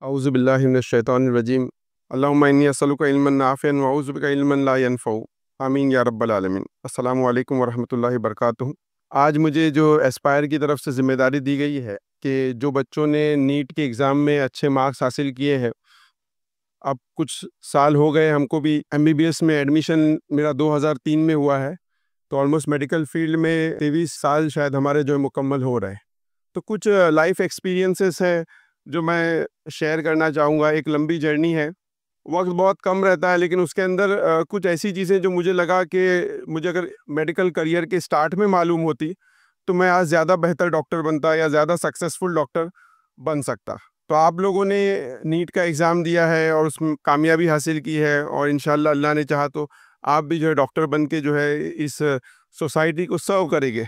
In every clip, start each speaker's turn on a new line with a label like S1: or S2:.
S1: औज़ु बिल्लाहि मिनश शैतानिर रजीम। अल्लाहुम्मा इन्नी अस्सअलुका इल्मन नाफ़िअन व औज़ु बिका इल्मन ला यनफ़उ। आमीन या रब्बल आलमीन। अस्सलामु अलैकुम व रहमतुल्लाहि व बरकातुहू। आज मुझे जो एस्पायर की तरफ से ज़िम्मेदारी दी गई है कि जो बच्चों ने नीट के एग्ज़ाम में अच्छे मार्क्स हासिल किए हैं, अब कुछ साल हो गए हमको भी एमबीबीएस में एडमिशन मेरा 2003 में हुआ है, तो ऑलमोस्ट मेडिकल फील्ड में 23 साल शायद हमारे जो है मुकम्मल हो रहे हैं। तो कुछ लाइफ एक्सपीरियंसेस हैं जो मैं शेयर करना चाहूँगा। एक लंबी जर्नी है, वक्त बहुत कम रहता है, लेकिन उसके अंदर कुछ ऐसी चीज़ें जो मुझे लगा कि मुझे अगर मेडिकल करियर के स्टार्ट में मालूम होती तो मैं आज ज़्यादा बेहतर डॉक्टर बनता या ज़्यादा सक्सेसफुल डॉक्टर बन सकता। तो आप लोगों ने नीट का एग्ज़ाम दिया है और उसमें कामयाबी हासिल की है, और इंशाल्लाह अल्लाह ने चाहा तो आप भी जो है डॉक्टर बन के जो है इस सोसाइटी को सर्व करेंगे।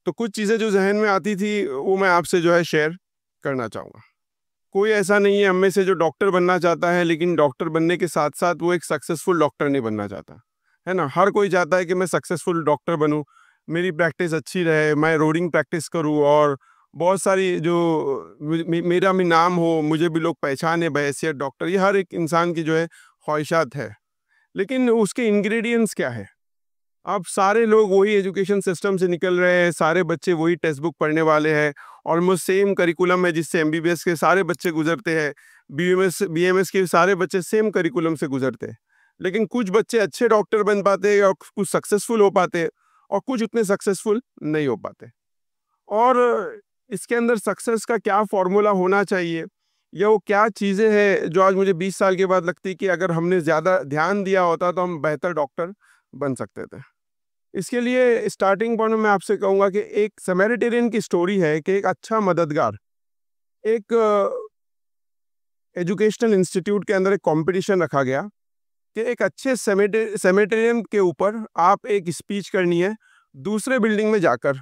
S1: तो कुछ चीज़ें जो जहन में आती थी वो मैं आपसे जो है शेयर करना चाहूँगा। कोई ऐसा नहीं है हम में से जो डॉक्टर बनना चाहता है, लेकिन डॉक्टर बनने के साथ साथ वो एक सक्सेसफुल डॉक्टर नहीं बनना चाहता, है ना। हर कोई चाहता है कि मैं सक्सेसफुल डॉक्टर बनूं, मेरी प्रैक्टिस अच्छी रहे, मैं रोडिंग प्रैक्टिस करूं और बहुत सारी जो मेरा भी नाम हो, मुझे भी लोग पहचाने बहैसियत डॉक्टर। ये हर एक इंसान की जो है ख्वाहिशात है, लेकिन उसके इंग्रेडिएंट्स क्या है। अब सारे लोग वही एजुकेशन सिस्टम से निकल रहे हैं, सारे बच्चे वही टेक्स्ट बुक पढ़ने वाले हैं, ऑलमोस्ट सेम करिकुलम है जिससे एमबीबीएस के सारे बच्चे गुजरते हैं, बीएमएस के सारे बच्चे सेम करिकुलम से गुजरते हैं। लेकिन कुछ बच्चे अच्छे डॉक्टर बन पाते हैं और कुछ सक्सेसफुल हो पाते हैं, और कुछ उतने सक्सेसफुल नहीं हो पाते। और इसके अंदर सक्सेस का क्या फॉर्मूला होना चाहिए, या वो क्या चीज़ें हैं जो आज मुझे 20 साल के बाद लगती है कि अगर हमने ज़्यादा ध्यान दिया होता तो हम बेहतर डॉक्टर बन सकते थे। इसके लिए स्टार्टिंग पॉइंट में मैं आपसे कहूँगा कि एक समैरिटेनियन की स्टोरी है कि एक अच्छा मददगार, एक एजुकेशनल इंस्टीट्यूट के अंदर एक कंपटीशन रखा गया कि एक अच्छे समैरिटेनियन के ऊपर आप एक स्पीच करनी है दूसरे बिल्डिंग में जाकर,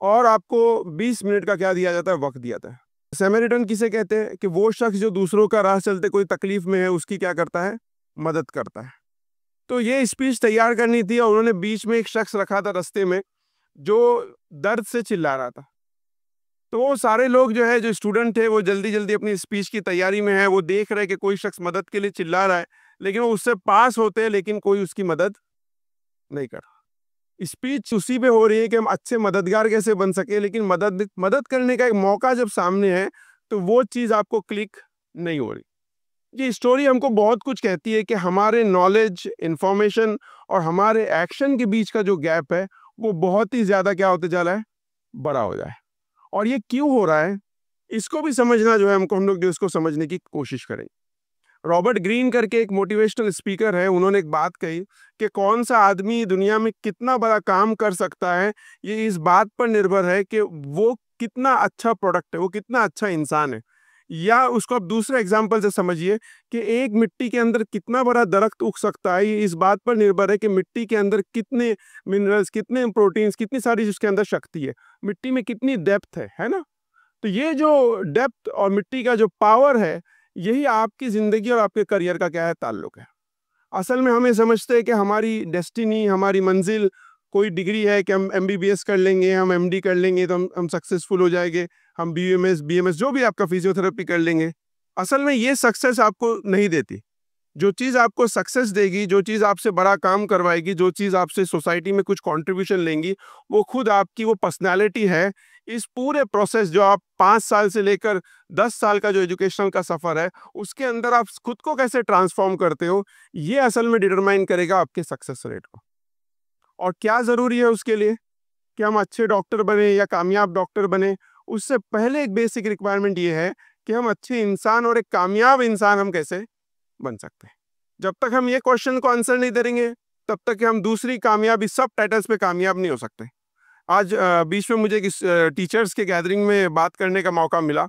S1: और आपको 20 मिनट का क्या दिया जाता है, वक्त दिया जाता है। समैरिटन किसे कहते हैं कि वो शख्स जो दूसरों का राह चलते कोई तकलीफ में है उसकी क्या करता है, मदद करता है। तो ये स्पीच तैयार करनी थी, और उन्होंने बीच में एक शख्स रखा था रास्ते में जो दर्द से चिल्ला रहा था। तो वो सारे लोग जो है, जो स्टूडेंट थे, वो जल्दी जल्दी अपनी स्पीच की तैयारी में है, वो देख रहे हैं कि कोई शख्स मदद के लिए चिल्ला रहा है, लेकिन वो उससे पास होते हैं, लेकिन कोई उसकी मदद नहीं कर रहा। स्पीच उसी पे हो रही है कि हम अच्छे मददगार कैसे बन सके, लेकिन मदद मदद करने का एक मौका जब सामने है तो वो चीज़ आपको क्लिक नहीं हो रही। ये स्टोरी हमको बहुत कुछ कहती है कि हमारे नॉलेज, इंफॉर्मेशन और हमारे एक्शन के बीच का जो गैप है वो बहुत ही ज़्यादा क्या होते जा रहा है, बड़ा हो जाए। और ये क्यों हो रहा है, इसको भी समझना जो है हमको, हम लोग जो इसको समझने की कोशिश करें। रॉबर्ट ग्रीन करके एक मोटिवेशनल स्पीकर है, उन्होंने एक बात कही कि कौन सा आदमी दुनिया में कितना बड़ा काम कर सकता है, ये इस बात पर निर्भर है कि वो कितना अच्छा प्रोडक्ट है, वो कितना अच्छा इंसान है। या उसको आप दूसरे एग्जाम्पल से समझिए कि एक मिट्टी के अंदर कितना बड़ा दरख्त उग सकता है, ये इस बात पर निर्भर है कि मिट्टी के अंदर कितने मिनरल्स, कितने प्रोटीन्स, कितनी सारी उसके अंदर शक्ति है, मिट्टी में कितनी डेप्थ है ना। तो ये जो डेप्थ और मिट्टी का जो पावर है, यही आपकी ज़िंदगी और आपके करियर का क्या है, ताल्लुक है। असल में हमें समझते हैं कि हमारी डेस्टिनी, हमारी मंजिल कोई डिग्री है कि हम एमबीबीएस कर लेंगे, हम एमडी कर लेंगे तो हम सक्सेसफुल हो जाएंगे, हम बीएमएस जो भी आपका फिजियोथेरेपी कर लेंगे। असल में ये सक्सेस आपको नहीं देती। जो चीज़ आपको सक्सेस देगी, जो चीज़ आपसे बड़ा काम करवाएगी, जो चीज़ आपसे सोसाइटी में कुछ कंट्रीब्यूशन लेंगी, वो खुद आपकी वो पर्सनालिटी है। इस पूरे प्रोसेस जो आप 5 साल से लेकर 10 साल का जो एजुकेशनल का सफ़र है, उसके अंदर आप खुद को कैसे ट्रांसफॉर्म करते हो, ये असल में डिटरमाइन करेगा आपके सक्सेस रेट को। और क्या ज़रूरी है उसके लिए कि हम अच्छे डॉक्टर बने या कामयाब डॉक्टर बने, उससे पहले एक बेसिक रिक्वायरमेंट ये है कि हम अच्छे इंसान और एक कामयाब इंसान हम कैसे बन सकते हैं। जब तक हम ये क्वेश्चन को आंसर नहीं करेंगे, तब तक हम दूसरी कामयाबी सब टाइटल्स पे कामयाब नहीं हो सकते। आज बीच में मुझे टीचर्स के गैदरिंग में बात करने का मौका मिला।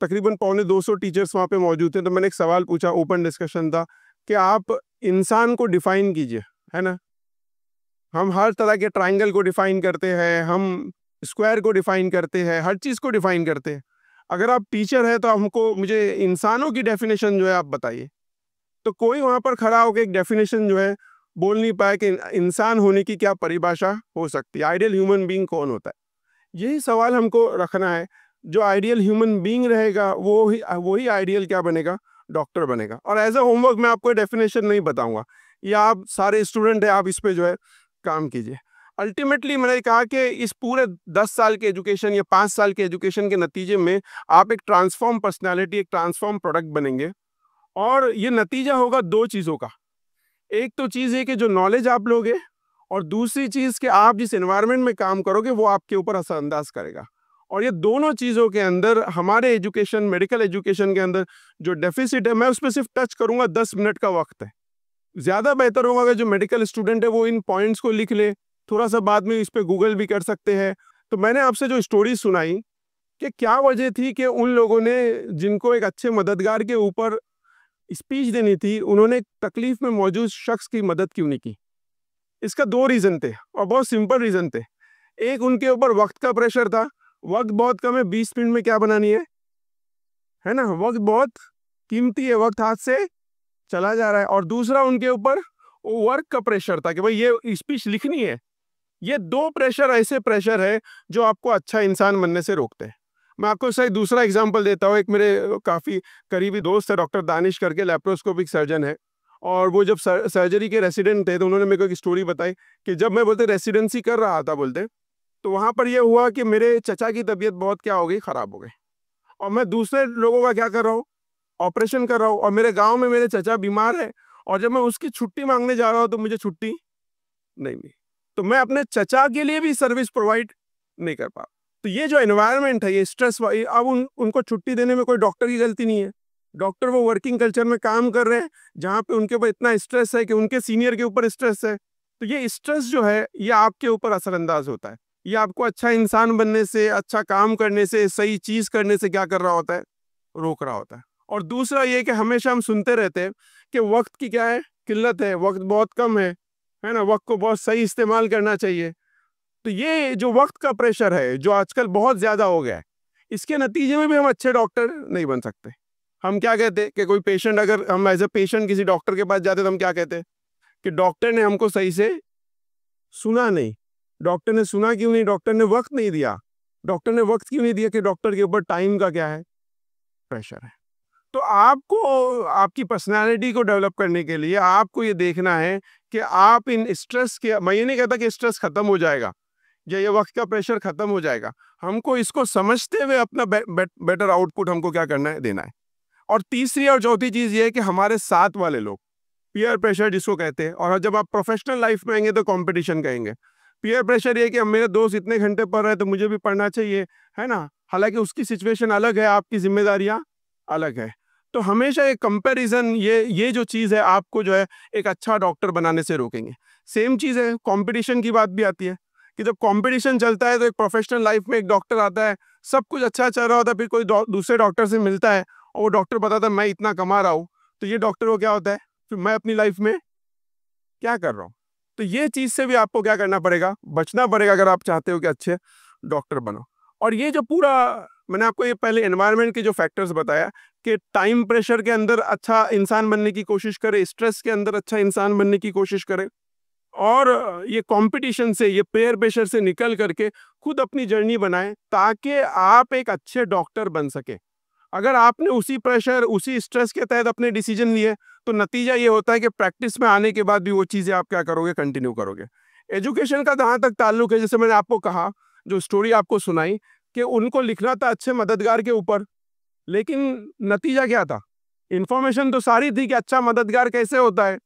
S1: तकरीबन पौने 200 टीचर्स वहाँ पे मौजूद थे, तो मैंने एक सवाल पूछा, ओपन डिस्कशन था कि आप इंसान को डिफाइन कीजिए, है ना। हम हर तरह के ट्राइंगल को डिफाइन करते हैं, हम स्क्वायर को डिफाइन करते हैं, हर चीज़ को डिफाइन करते हैं। अगर आप टीचर हैं तो हमको मुझे इंसानों की डेफिनेशन जो है आप बताइए। तो कोई वहाँ पर खड़ा होकर एक डेफिनेशन जो है बोल नहीं पाया कि इंसान होने की क्या परिभाषा हो सकती है, आइडियल ह्यूमन बीइंग कौन होता है। यही सवाल हमको रखना है। जो आइडियल ह्यूमन बीइंग रहेगा वही आइडियल क्या बनेगा, डॉक्टर बनेगा। और एज अ होमवर्क मैं आपको डेफिनेशन नहीं बताऊंगा, ये आप सारे स्टूडेंट हैं, आप इस पे जो है काम कीजिए। अल्टीमेटली मैंने कहा कि इस पूरे 10 साल के एजुकेशन या 5 साल के एजुकेशन के नतीजे में आप एक ट्रांसफॉर्म पर्सनालिटी, एक ट्रांसफॉर्म प्रोडक्ट बनेंगे। और ये नतीजा होगा दो चीज़ों का। एक तो चीज़ है कि जो नॉलेज आप लोगे, और दूसरी चीज़ कि आप जिस एनवायरनमेंट में काम करोगे वो आपके ऊपर असरअंदाज करेगा। और ये दोनों चीज़ों के अंदर हमारे एजुकेशन, मेडिकल एजुकेशन के अंदर जो डेफिसिट है, मैं उस पर सिर्फ टच करूंगा, 10 मिनट का वक्त है। ज़्यादा बेहतर होगा अगर जो मेडिकल स्टूडेंट है वो इन पॉइंट्स को लिख ले, थोड़ा सा बाद में इस पर गूगल भी कर सकते हैं। तो मैंने आपसे जो स्टोरी सुनाई कि क्या वजह थी कि उन लोगों ने, जिनको एक अच्छे मददगार के ऊपर स्पीच देनी थी, उन्होंने तकलीफ में मौजूद शख्स की मदद क्यों नहीं की। इसका दो रीज़न थे और बहुत सिंपल रीज़न थे। एक, उनके ऊपर वक्त का प्रेशर था, वक्त बहुत कम है, 20 मिनट में क्या बनानी है ना, वक्त बहुत कीमती है, वक्त हाथ से चला जा रहा है। और दूसरा, उनके ऊपर वर्क का प्रेशर था कि भाई ये स्पीच लिखनी है। ये दो प्रेशर ऐसे प्रेशर है जो आपको अच्छा इंसान बनने से रोकते हैं। मैं आपको सही दूसरा एग्जांपल देता हूँ। एक मेरे काफ़ी करीबी दोस्त है, डॉक्टर दानिश करके, लेप्रोस्कोपिक सर्जन है। और वो जब सर्जरी के रेसिडेंट थे तो उन्होंने मेरे को एक स्टोरी बताई कि जब मैं बोलते रेसिडेंसी कर रहा था बोलते, तो वहाँ पर यह हुआ कि मेरे चचा की तबीयत बहुत क्या हो गई, ख़राब हो गई। और मैं दूसरे लोगों का क्या कर रहा हूँ, ऑपरेशन कर रहा हूँ। और मेरे गाँव में मेरे चचा बीमार है, और जब मैं उसकी छुट्टी मांगने जा रहा हूँ तो मुझे छुट्टी नहीं मिली। तो मैं अपने चचा के लिए भी सर्विस प्रोवाइड नहीं कर पा। तो ये जो एनवायरनमेंट है, ये स्ट्रेस, अब उनको छुट्टी देने में कोई डॉक्टर की गलती नहीं है। डॉक्टर वो वर्किंग कल्चर में काम कर रहे हैं जहाँ पे उनके ऊपर इतना स्ट्रेस है कि उनके सीनियर के ऊपर स्ट्रेस है। तो ये स्ट्रेस जो है ये आपके ऊपर असरअंदाज होता है। ये आपको अच्छा इंसान बनने से, अच्छा काम करने से, सही चीज़ करने से क्या कर रहा होता है, रोक रहा होता है। और दूसरा ये कि हमेशा हम सुनते रहते हैं कि वक्त की क्या है, किल्लत है, वक्त बहुत कम है ना, वक्त को बहुत सही इस्तेमाल करना चाहिए। तो ये जो वक्त का प्रेशर है जो आजकल बहुत ज़्यादा हो गया है, इसके नतीजे में भी हम अच्छे डॉक्टर नहीं बन सकते। हम क्या कहते हैं कि कोई पेशेंट, अगर हम एज ए पेशेंट किसी डॉक्टर के पास जाते तो हम क्या कहते हैं कि डॉक्टर ने हमको सही से सुना नहीं। डॉक्टर ने सुना क्यों नहीं, डॉक्टर ने वक्त नहीं दिया। डॉक्टर ने वक्त क्यों नहीं दिया कि डॉक्टर के ऊपर टाइम का क्या है, प्रेशर है। तो आपको आपकी पर्सनालिटी को डेवलप करने के लिए आपको ये देखना है कि आप इन स्ट्रेस के, मैं ये नहीं कहता कि स्ट्रेस खत्म हो जाएगा या ये वक्त का प्रेशर खत्म हो जाएगा, हमको इसको समझते हुए अपना बेटर आउटपुट हमको क्या करना है, देना है। और तीसरी और चौथी चीज़ ये है कि हमारे साथ वाले लोग, पीयर प्रेशर जिसको कहते हैं, और जब आप प्रोफेशनल लाइफ में आएंगे तो कंपटीशन कहेंगे। पीयर प्रेशर ये कि अब मेरे दोस्त इतने घंटे पढ़ रहे हैं तो मुझे भी पढ़ना चाहिए, है ना। हालांकि उसकी सिचुएशन अलग है, आपकी जिम्मेदारियां अलग है। तो हमेशा एक कंपैरिजन, ये जो चीज़ है आपको जो है एक अच्छा डॉक्टर बनाने से रोकेंगे। सेम चीज़ है, कंपटीशन की बात भी आती है कि जब कंपटीशन चलता है तो एक प्रोफेशनल लाइफ में एक डॉक्टर आता है, सब कुछ अच्छा चल रहा होता है, फिर कोई दूसरे डॉक्टर से मिलता है और वो डॉक्टर बताता है मैं इतना कमा रहा हूँ, तो ये डॉक्टर को क्या होता है, फिर मैं अपनी लाइफ में क्या कर रहा हूँ। तो ये चीज़ से भी आपको क्या करना पड़ेगा, बचना पड़ेगा अगर आप चाहते हो कि अच्छे डॉक्टर बनो। और ये जो पूरा मैंने आपको ये पहले एनवायरनमेंट के जो फैक्टर्स बताया कि टाइम प्रेशर के अंदर अच्छा इंसान बनने की कोशिश करे, स्ट्रेस के अंदर अच्छा इंसान बनने की कोशिश करे, और ये कंपटीशन से, ये पेयर प्रेशर से निकल करके खुद अपनी जर्नी बनाएं ताकि आप एक अच्छे डॉक्टर बन सके। अगर आपने उसी प्रेशर, उसी स्ट्रेस के तहत अपने डिसीजन लिए तो नतीजा ये होता है कि प्रैक्टिस में आने के बाद भी वो चीज़ें आप क्या करोगे, कंटिन्यू करोगे। एजुकेशन का जहाँ तक ताल्लुक है, जैसे मैंने आपको कहा, जो स्टोरी आपको सुनाई कि उनको लिखना था अच्छे मददगार के ऊपर, लेकिन नतीजा क्या था, इंफॉर्मेशन तो सारी थी कि अच्छा मददगार कैसे होता है,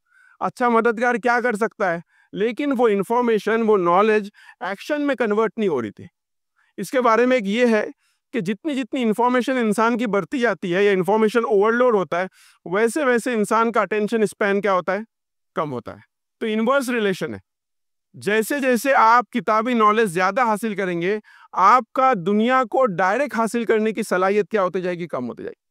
S1: अच्छा मददगार क्या कर सकता है, लेकिन वो इंफॉर्मेशन, वो नॉलेज एक्शन में कन्वर्ट नहीं हो रही थी। इसके बारे में एक ये है कि जितनी जितनी इंफॉर्मेशन इंसान की बढ़ती जाती है या इंफॉर्मेशन ओवरलोड होता है, वैसे वैसे इंसान का अटेंशन स्पैन क्या होता है, कम होता है। तो इनवर्स रिलेशन है, जैसे जैसे आप किताबी नॉलेज ज़्यादा हासिल करेंगे, आपका दुनिया को डायरेक्ट हासिल करने की सलाहियत क्या होती जाएगी, कम होती जाएगी।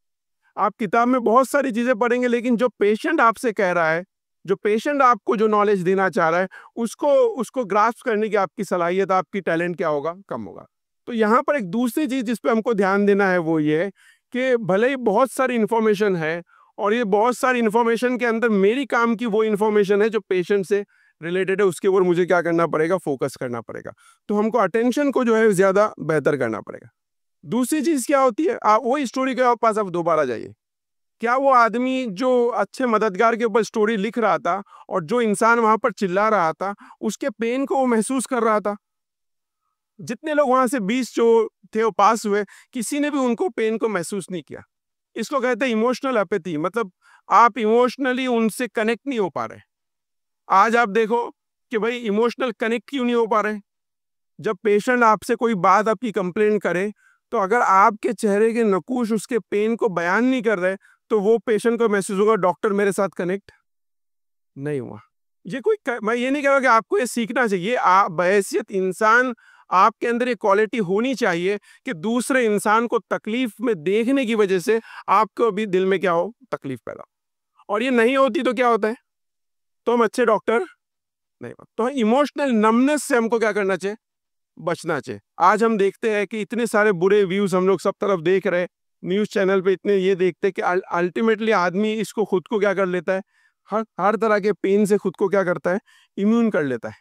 S1: आप किताब में बहुत सारी चीज़ें पढ़ेंगे, लेकिन जो पेशेंट आपसे कह रहा है, जो पेशेंट आपको जो नॉलेज देना चाह रहा है, उसको ग्रास्प करने की आपकी सलाहियत, आपकी टैलेंट क्या होगा, कम होगा। तो यहाँ पर एक दूसरी चीज़ जिस पे हमको ध्यान देना है वो ये कि भले ही बहुत सारी इन्फॉर्मेशन है, और ये बहुत सारी इन्फॉर्मेशन के अंदर मेरी काम की वो इन्फॉर्मेशन है जो पेशेंट से रिलेटेड है, उसके ऊपर मुझे क्या करना पड़ेगा, फोकस करना पड़ेगा। तो हमको अटेंशन को जो है ज़्यादा बेहतर करना पड़ेगा। दूसरी चीज क्या होती है, आप वही स्टोरी के पास आप दोबारा जाइए। क्या वो आदमी जो अच्छे मददगार के ऊपर स्टोरी लिख रहा था और जो इंसान वहां पर चिल्ला रहा था, उसके पेन को वो महसूस कर रहा था? जितने लोग वहां से 20 जो थे वो पास हुए, किसी ने भी उनको पेन को महसूस नहीं किया। इसको कहते हैं इमोशनल एपेथी, मतलब आप इमोशनली उनसे कनेक्ट नहीं हो पा रहे। आज आप देखो कि भाई इमोशनल कनेक्ट क्यों नहीं हो पा रहे। जब पेशेंट आपसे कोई बात आपकी कंप्लेन करे, तो अगर आपके चेहरे के नकूश उसके पेन को बयान नहीं कर रहे, तो वो पेशेंट को महसूस होगा डॉक्टर मेरे साथ कनेक्ट नहीं हुआ। ये कोई मैं ये नहीं कह रहा कि आपको ये सीखना चाहिए, आप बहैसियत इंसान आपके अंदर ये क्वालिटी होनी चाहिए कि दूसरे इंसान को तकलीफ में देखने की वजह से आपको भी दिल में क्या हो, तकलीफ पैदा हो। और ये नहीं होती तो क्या होता है, तो हम अच्छे डॉक्टर नहीं। तो इमोशनल नमनेस से हमको क्या करना चाहिए, बचना चाहिए। आज हम देखते हैं कि इतने सारे बुरे व्यूज हम लोग सब तरफ देख रहे हैं, न्यूज चैनल पे इतने ये देखते हैं कि अल्टीमेटली आदमी इसको खुद को क्या कर लेता है, हर तरह के पेन से खुद को क्या करता है, इम्यून कर लेता है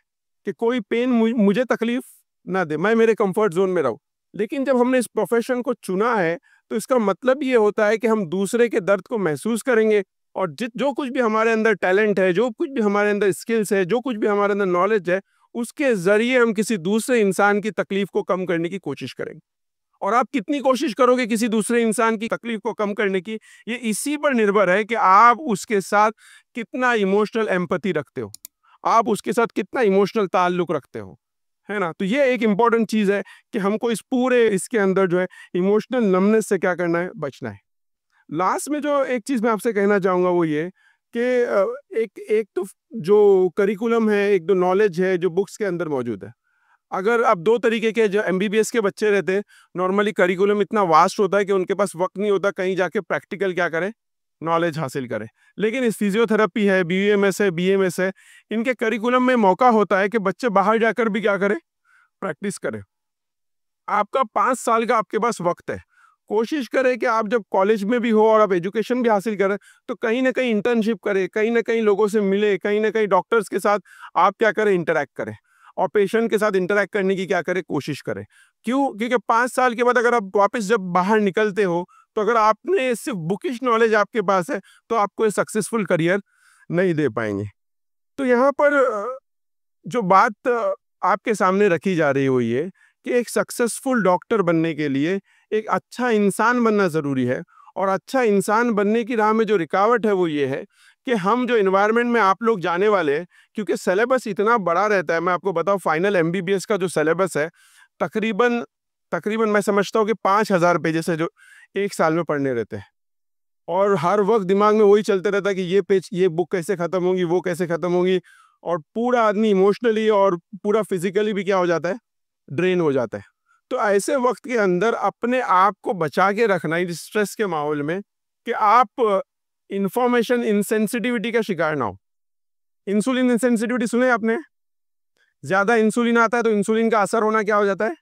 S1: कि कोई पेन मुझे तकलीफ ना दे, मैं मेरे कंफर्ट जोन में रहूं। लेकिन जब हमने इस प्रोफेशन को चुना है, तो इसका मतलब ये होता है कि हम दूसरे के दर्द को महसूस करेंगे, और जो कुछ भी हमारे अंदर टैलेंट है, जो कुछ भी हमारे अंदर स्किल्स है, जो कुछ भी हमारे अंदर नॉलेज है, उसके जरिए हम किसी दूसरे इंसान की तकलीफ को कम करने की कोशिश करेंगे। और आप कितनी कोशिश करोगे किसी दूसरे इंसान की तकलीफ को कम करने की, ये इसी पर निर्भर है कि आप उसके साथ कितना इमोशनल एम्पैथी रखते हो, आप उसके साथ कितना इमोशनल ताल्लुक रखते हो, है ना। तो ये एक इंपॉर्टेंट चीज है कि हमको इस पूरे इसके अंदर जो है इमोशनल नमनेस से क्या करना है, बचना है। लास्ट में जो एक चीज मैं आपसे कहना चाहूंगा वो ये कि एक एक तो जो करिकुलम है, एक तो नॉलेज है जो बुक्स के अंदर मौजूद है। अगर आप दो तरीके के जो एमबीबीएस के बच्चे रहते हैं, नॉर्मली करिकुलम इतना वास्ट होता है कि उनके पास वक्त नहीं होता कहीं जाके प्रैक्टिकल क्या करें, नॉलेज हासिल करें। लेकिन इस फिजियोथेरेपी है, बीएमएस है, बीएमएस है, इनके करिकुलम में मौका होता है कि बच्चे बाहर जाकर भी क्या करें, प्रैक्टिस करें। आपका 5 साल का आपके पास वक्त है, कोशिश करें कि आप जब कॉलेज में भी हो और आप एजुकेशन भी हासिल करें, तो कहीं ना कहीं इंटर्नशिप करें, कहीं ना कहीं लोगों से मिले, कहीं ना कहीं डॉक्टर्स के साथ आप क्या करें, इंटरेक्ट करें, और पेशेंट के साथ इंटरेक्ट करने की क्या करें, कोशिश करें। क्यों? क्योंकि 5 साल के बाद अगर आप वापस जब बाहर निकलते हो, तो अगर आपने सिर्फ बुकिश नॉलेज आपके पास है, तो आपको सक्सेसफुल करियर नहीं दे पाएंगे। तो यहाँ पर जो बात आपके सामने रखी जा रही है वो ये कि एक सक्सेसफुल डॉक्टर बनने के लिए एक अच्छा इंसान बनना ज़रूरी है। और अच्छा इंसान बनने की राह में जो रुकावट है वो ये है कि हम जो इन्वायरमेंट में आप लोग जाने वाले हैं, क्योंकि सिलेबस इतना बड़ा रहता है। मैं आपको बताऊं, फाइनल एमबीबीएस का जो सिलेबस है, तकरीबन तकरीबन मैं समझता हूँ कि 5,000 पेजेस है जो एक साल में पढ़ने रहते हैं। और हर वक्त दिमाग में वही चलते रहता है कि ये पेज, ये बुक कैसे ख़त्म होगी, वो कैसे ख़त्म होगी, और पूरा आदमी इमोशनली और पूरा फिजिकली भी क्या हो जाता है, ड्रेन हो जाता है। तो ऐसे वक्त के अंदर अपने आप को बचा के रखना इस स्ट्रेस के माहौल में कि आप इंफॉर्मेशन इनसेंसिटिविटी का शिकार ना हो। इंसुलिन इनसेंसिटिविटी सुने आपने? ज्यादा इंसुलिन आता है तो इंसुलिन का असर होना क्या हो जाता है,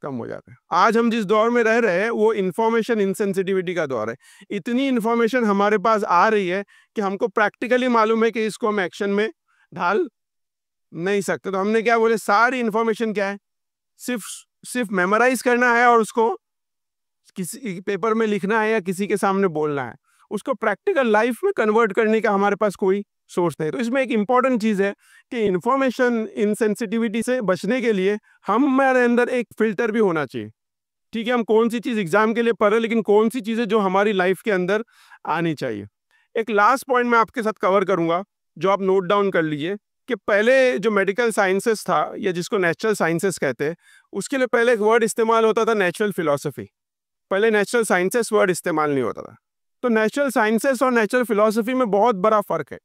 S1: कम हो जाता है। आज हम जिस दौर में रह रहे हैं वो इंफॉर्मेशन इनसेंसिटिविटी का दौर है। इतनी इंफॉर्मेशन हमारे पास आ रही है कि हमको प्रैक्टिकली मालूम है कि इसको हम एक्शन में ढाल नहीं सकते। तो हमने क्या बोले, सारी इंफॉर्मेशन क्या है, सिर्फ सिर्फ मेमोराइज करना है और उसको किसी पेपर में लिखना है या किसी के सामने बोलना है। उसको प्रैक्टिकल लाइफ में कन्वर्ट करने का हमारे पास कोई सोर्स नहीं। तो इसमें एक इंपॉर्टेंट चीज है कि इंफॉर्मेशन इनसेंसिटिविटी से बचने के लिए हमारे अंदर एक फिल्टर भी होना चाहिए। ठीक है, हम कौन सी चीज एग्जाम के लिए पढ़ रहे, लेकिन कौन सी चीजें जो हमारी लाइफ के अंदर आनी चाहिए। एक लास्ट पॉइंट मैं आपके साथ कवर करूंगा, जो आप नोट डाउन कर लीजिए कि पहले जो मेडिकल साइंसेस था या जिसको नेचुरल साइंसेस कहते हैं, उसके लिए पहले एक वर्ड इस्तेमाल होता था, नेचुरल फिलॉसफी। पहले नेचुरल साइंसेस वर्ड इस्तेमाल नहीं होता था। तो नेचुरल साइंसेस और नेचुरल फिलॉसफी में बहुत बड़ा फर्क है,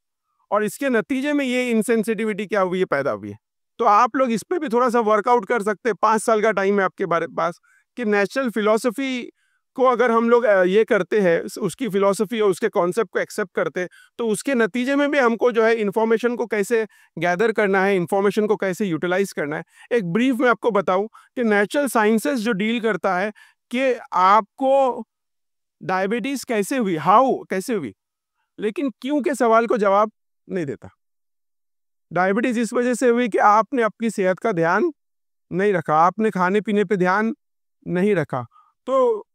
S1: और इसके नतीजे में ये इनसेंसिटिविटी क्या हुई है, पैदा हुई है। तो आप लोग इस पर भी थोड़ा सा वर्कआउट कर सकते हैं। 5 साल का टाइम है आपके पास कि नेचुरल फिलॉसफी को अगर हम लोग ये करते हैं, उसकी फिलॉसफी और उसके कॉन्सेप्ट को एक्सेप्ट करते हैं, तो उसके नतीजे में भी हमको जो है इन्फॉर्मेशन को कैसे गैदर करना है, इन्फॉर्मेशन को कैसे यूटिलाइज करना है। एक ब्रीफ में आपको बताऊं कि नेचुरल साइंसेस जो डील करता है कि आपको डायबिटीज कैसे हुई, हाउ कैसे हुई, लेकिन क्यों के सवाल को जवाब नहीं देता। डायबिटीज इस वजह से हुई कि आपने अपनी सेहत का ध्यान नहीं रखा, आपने खाने पीने पे ध्यान नहीं रखा। तो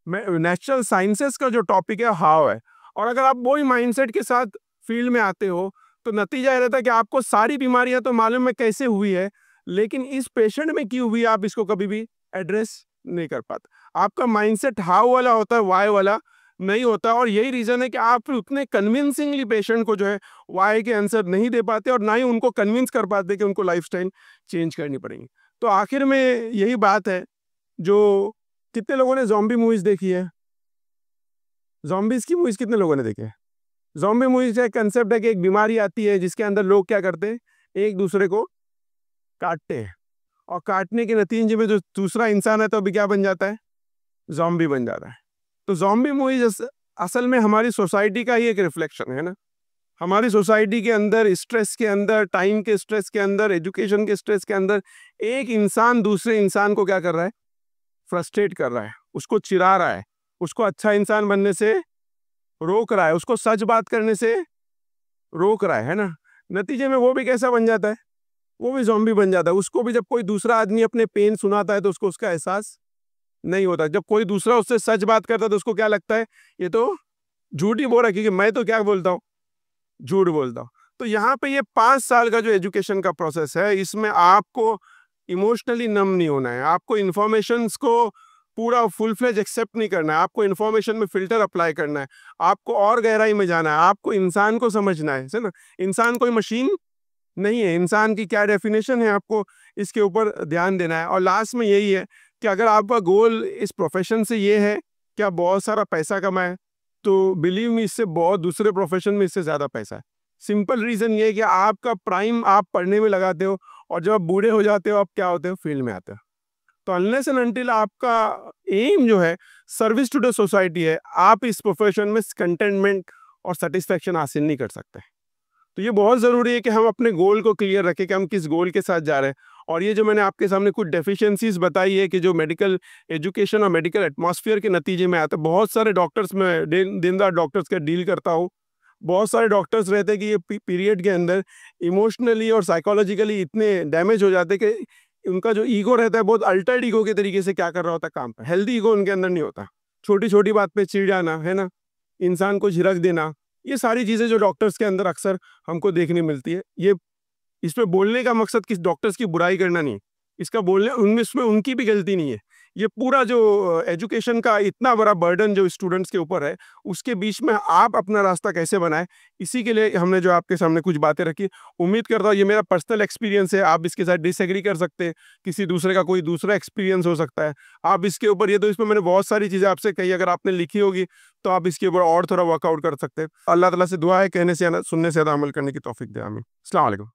S1: नेचुरल साइंसेस का जो टॉपिक है हाउ है, और अगर आप वही माइंडसेट के साथ फील्ड में आते हो तो नतीजा ये रहता है कि आपको सारी बीमारियां तो मालूम है कैसे हुई है, लेकिन इस पेशेंट में क्यों हुई आप इसको कभी भी एड्रेस नहीं कर पाते। आपका माइंडसेट हाउ वाला होता है, वाई वाला नहीं होता, और यही रीजन है कि आप उतने कन्विंसिंगली पेशेंट को जो है वाई के आंसर नहीं दे पाते और ना ही उनको कन्विंस कर पाते कि उनको लाइफस्टाइल चेंज करनी पड़ेगी। तो आखिर में यही बात है, जो कितने लोगों ने जॉम्बी मूवीज देखी है? जॉम्बीज की मूवीज कितने लोगों ने देखी है? जॉम्बी मूवीज का कंसेप्ट है कि एक बीमारी आती है जिसके अंदर लोग क्या करते हैं, एक दूसरे को काटते हैं, और काटने के नतीजे में जो दूसरा इंसान है तो अभी क्या बन जाता है, जॉम्बी बन जाता है। तो जॉम्बी मूवीज असल में हमारी सोसाइटी का ही एक रिफ्लेक्शन है ना। हमारी सोसाइटी के अंदर स्ट्रेस के अंदर, टाइम के स्ट्रेस के अंदर, एजुकेशन के स्ट्रेस के अंदर एक इंसान दूसरे इंसान को क्या कर रहा है, फ्रस्ट्रेट कर रहा है, उसको चिढ़ा रहा है, उसको अच्छा इंसान बनने से रोक रहा है, उसको सच बात करने से रोक रहा है ना। नतीजे में वो भी कैसा बन जाता है, वो भी ज़ॉम्बी बन जाता है। उसको भी जब कोई दूसरा आदमी अपने पेन सुनाता है तो उसको उसका एहसास नहीं होता। जब कोई दूसरा उससे सच बात करता है तो उसको क्या लगता है, ये तो झूठ ही बोल रहा है, क्योंकि मैं तो क्या बोलता हूँ, झूठ बोलता हूँ। तो यहाँ पे ये 5 साल का जो एजुकेशन का प्रोसेस है, इसमें आपको इमोशनली नम नहीं होना है, आपको इन्फॉर्मेशंस को पूरा फुल फ्लेज एक्सेप्ट नहीं करना है, आपको इन्फॉर्मेशन में फिल्टर अप्लाई करना है, आपको और गहराई में जाना है, आपको इंसान को समझना है ना। इंसान कोई मशीन नहीं है, इंसान की क्या डेफिनेशन है, आपको इसके ऊपर ध्यान देना है। और लास्ट में यही है कि अगर आपका गोल इस प्रोफेशन से ये है कि आप बहुत सारा पैसा कमाएं, तो बिलीव मी इससे बहुत दूसरे प्रोफेशन में इससे ज़्यादा पैसा है। सिंपल रीज़न ये है कि आपका प्राइम आप पढ़ने में लगाते हो, और जब आप बूढ़े हो जाते हो आप क्या होते हो, फील्ड में आते हो। तो अनलेस एंड अनटिल आपका एम जो है सर्विस टू द सोसाइटी है, आप इस प्रोफेशन में कंटेनमेंट और सेटिस्फेक्शन हासिल नहीं कर सकते। तो ये बहुत ज़रूरी है कि हम अपने गोल को क्लियर रखें कि हम किस गोल के साथ जा रहे हैं। और ये जो मैंने आपके सामने कुछ डेफिशिएंसीज बताई है कि जो मेडिकल एजुकेशन और मेडिकल एटमॉस्फेयर के नतीजे में आते हैं, बहुत सारे डॉक्टर्स में दिन रात डॉक्टर्स का डील करता हूँ। बहुत सारे डॉक्टर्स रहते हैं कि ये पीरियड के अंदर इमोशनली और साइकोलॉजिकली इतने डैमेज हो जाते हैं कि उनका जो ईगो रहता है बहुत अल्टर्ड ईगो के तरीके से क्या कर रहा होता है काम पर, हेल्दी ईगो उनके अंदर नहीं होता। छोटी छोटी बात पे चिढ़ जाना है ना, इंसान को झिड़क देना, ये सारी चीज़ें जो डॉक्टर्स के अंदर अक्सर हमको देखने मिलती है। ये इस पे बोलने का मकसद किस डॉक्टर्स की बुराई करना नहीं, इसका बोलने उनमें इसमें उनकी भी गलती नहीं है। ये पूरा जो एजुकेशन का इतना बड़ा बर्डन जो स्टूडेंट्स के ऊपर है, उसके बीच में आप अपना रास्ता कैसे बनाएं, इसी के लिए हमने जो आपके सामने कुछ बातें रखी। उम्मीद करता हूँ ये मेरा पर्सनल एक्सपीरियंस है, आप इसके साथ डिसएग्री कर सकते हैं, किसी दूसरे का कोई दूसरा एक्सपीरियंस हो सकता है। आप इसके ऊपर, ये तो इसमें मैंने बहुत सारी चीज़ें आपसे कही, अगर आपने लिखी होगी तो आप इसके ऊपर और थोड़ा वर्कआउट कर सकते हैं। अल्लाह ताला से दुआ है कहने से सुनने से ज़्यादा अमल करने की तौफीक दे। आमीन। अस्सलाम वालेकुम।